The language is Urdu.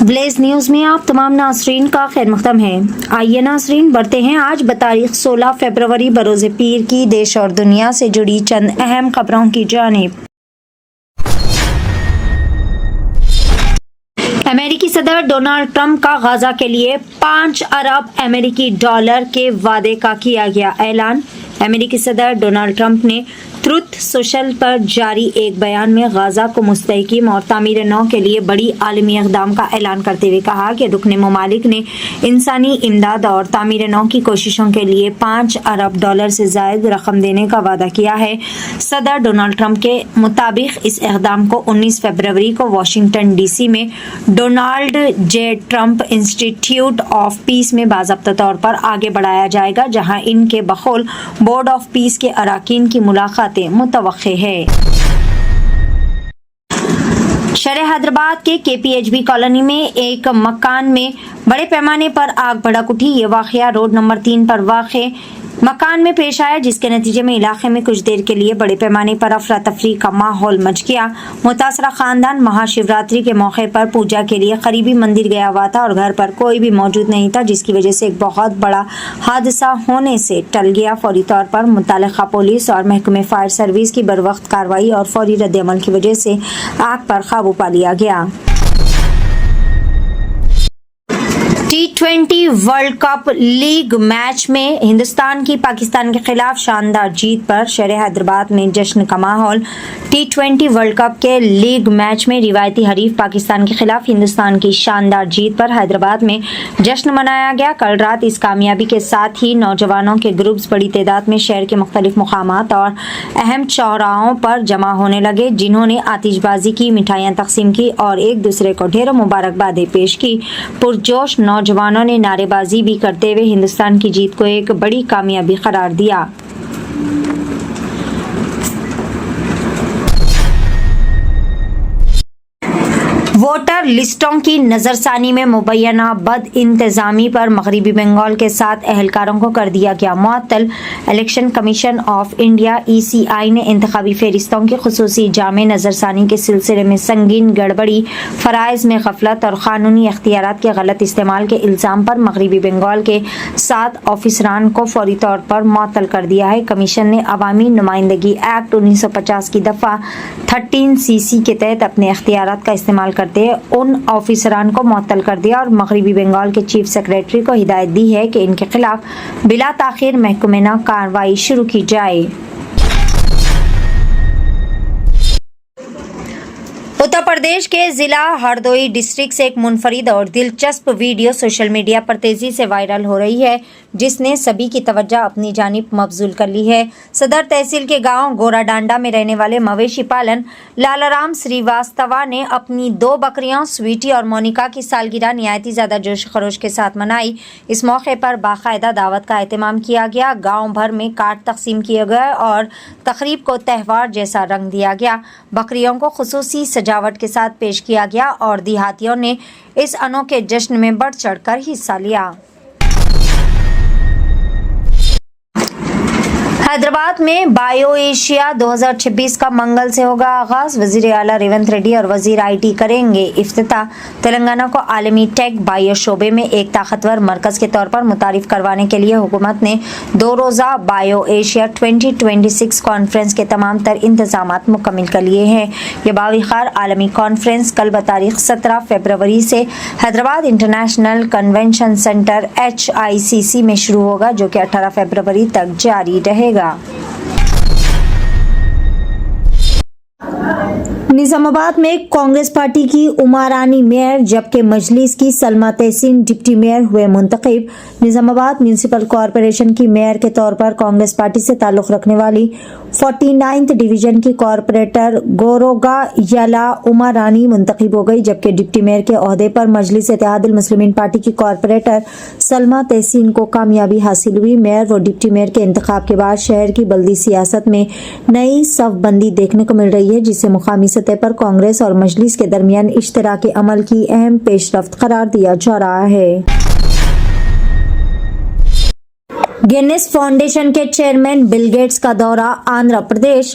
بلیز نیوز میں آپ تمام ناظرین کا خیر مقدم ہے۔ آئیے ناظرین بڑھتے ہیں آج بتاریخ 16 فروری بروز پیر کی دیش اور دنیا سے جڑی چند اہم خبروں کی جانب۔ امریکی صدر ڈونلڈ ٹرمپ کا غزہ کے لیے 5 ارب امریکی ڈالر کے وعدے کا کیا گیا اعلان۔ امریکی صدر ڈونلڈ ٹرمپ نے ٹروتھ سوشل پر جاری ایک بیان میں غزہ کو مستحکم اور تعمیر نو کے لیے بڑی عالمی اقدام کا اعلان کرتے ہوئے کہا کہ رکن ممالک نے انسانی امداد اور تعمیر نو کی کوششوں کے لیے 5 ارب ڈالر سے زائد رقم دینے کا وعدہ کیا ہے۔ صدر ڈونلڈ ٹرمپ کے مطابق اس اقدام کو 19 فروری کو واشنگٹن ڈی سی میں ڈونلڈ جے ٹرمپ انسٹی ٹیوٹ آف پیس میں باضابطہ طور پر آگے بڑھایا جائے گا، جہاں ان کے بقول بورڈ آف پیس کے اراکین کی ملاقاتیں متوقع ہے۔ شرح حیدرآباد کے KPHB کالونی میں ایک مکان میں بڑے پیمانے پر آگ بھڑک اٹھی۔ یہ واقعہ روڈ نمبر 3 پر واقع مکان میں پیش آیا، جس کے نتیجے میں علاقے میں کچھ دیر کے لیے بڑے پیمانے پر افراتفری کا ماحول مچ گیا۔ متاثرہ خاندان مہا شیوراتری کے موقع پر پوجا کے لیے قریبی مندر گیا ہوا تھا اور گھر پر کوئی بھی موجود نہیں تھا، جس کی وجہ سے ایک بہت بڑا حادثہ ہونے سے ٹل گیا۔ فوری طور پر متعلقہ پولیس اور محکمہ فائر سروس کی بروقت کارروائی اور فوری رد عمل کی وجہ سے آگ پر قابو پا لیا گیا۔ T20 world cup league match میں ہندوستان کی پاکستان کے خلاف شاندار جیت پر شرح حیدرآباد میں جشن کا ماحول۔ T20 ورلڈ کپ کے لیگ میچ میں روایتی حریف پاکستان کے خلاف ہندوستان کی شاندار جیت پر حیدرآباد میں جشن منایا گیا۔ کل رات اس کامیابی کے ساتھ ہی نوجوانوں کے گروپس بڑی تعداد میں شہر کے مختلف مقامات اور اہم چوراہوں پر جمع ہونے لگے، جنہوں نے آتش بازی کی، مٹھائیاں تقسیم کی اور ایک دوسرے کو ڈھیروں مبارکبادیں پیش کی۔ پرجوش نوجوانوں نے نعرے بازی بھی کرتے ہوئے ہندوستان کی جیت کو ایک بڑی کامیابی قرار دیا۔ ووٹر لسٹوں کی نظر ثانی میں مبینہ بد انتظامی پر مغربی بنگال کے 7 اہلکاروں کو کر دیا گیا معطل۔ Election commission of India ECI نے انتخابی فہرستوں کی خصوصی جامع نظر ثانی کے سلسلے میں سنگین گڑبڑی، فرائض میں غفلت اور قانونی اختیارات کے غلط استعمال کے الزام پر مغربی بنگال کے 7 آفیسران کو فوری طور پر معطل کر دیا ہے۔ کمیشن نے عوامی نمائندگی ایکٹ 1950 کی دفعہ 13 CC کے تحت اپنے اختیارات کا استعمال کرتے ان آفیسران کو معطل کر دیا اور مغربی بنگال کے چیف سیکریٹری کو ہدایت دی ہے کہ ان کے خلاف بلا تاخیر محکمانہ کارروائی شروع کی جائے۔ اتر پردیش کے ضلع ہردوئی ڈسٹرکٹ سے ایک منفرد اور دلچسپ ویڈیو سوشل میڈیا پر تیزی سے وائرل ہو رہی ہے، جس نے سبھی کی توجہ اپنی جانب مبذول کر لی ہے۔ صدر تحصیل کے گاؤں گورا ڈانڈا میں رہنے والے مویشی پالن لالارام سریواستوا نے اپنی 2 بکریوں سویٹی اور مونیکا کی سالگرہ نہایت ہی زیادہ جوش خروش کے ساتھ منائی۔ اس موقع پر باقاعدہ دعوت کا اہتمام کیا گیا، گاؤں بھر میں کارڈ تقسیم کیے گئے اور تقریب کو تہوار جیسا رنگ دیا گیا۔ بکریوں کو خصوصی سجاوٹ کے ساتھ پیش کیا گیا اور دیہاتیوں نے اس انوکھے جشن میں بڑھ چڑھ کر حصہ لیا۔ حیدرآباد میں بایو ایشیا 2026 کا منگل سے ہوگا آغاز۔ وزیر اعلیٰ ریونت ریڈی اور وزیر IT کریں گے افتتاح۔ تلنگانہ کو عالمی ٹیک بایو شعبے میں ایک طاقتور مرکز کے طور پر متعارف کروانے کے لیے حکومت نے 2 روزہ بایو ایشیا 2026 کانفرنس کے تمام تر انتظامات مکمل کر لیے ہیں۔ یہ باوقار عالمی کانفرنس کل بتاریخ 17 فروری سے Hyderabad international convention centre HICC میں شروع ہوگا، جو کہ 18 فروری تک جاری رہے گا۔ نظام آباد میں کانگریس پارٹی کی اما رانی میئر جبکہ مجلس کی سلما تحسین ڈپٹی میئر ہوئے منتخب۔ نظام آباد میونسپل کارپوریشن کی میئر کے طور پر کانگریس پارٹی سے تعلق رکھنے والی 49 ڈویژن کی کارپوریٹر گوروگا یلا اما رانی منتخب ہو گئی، جبکہ ڈپٹی میئر کے عہدے پر مجلس اتحاد المسلمین پارٹی کی کارپوریٹر سلما تحسین کو کامیابی حاصل ہوئی۔ میئر و ڈپٹی میئر کے انتخاب کے بعد شہر کی بلدی سیاست میں نئی صف بندی دیکھنے کو مل رہی ہے، جسے مقامی سطح پر کانگریس اور مجلس کے درمیان اشتراک عمل کی اہم پیش رفت قرار دیا جا رہا ہے۔ گینیس فاؤنڈیشن کے چیئرمین بل گیٹس کا دورہ آندھرا پردیش۔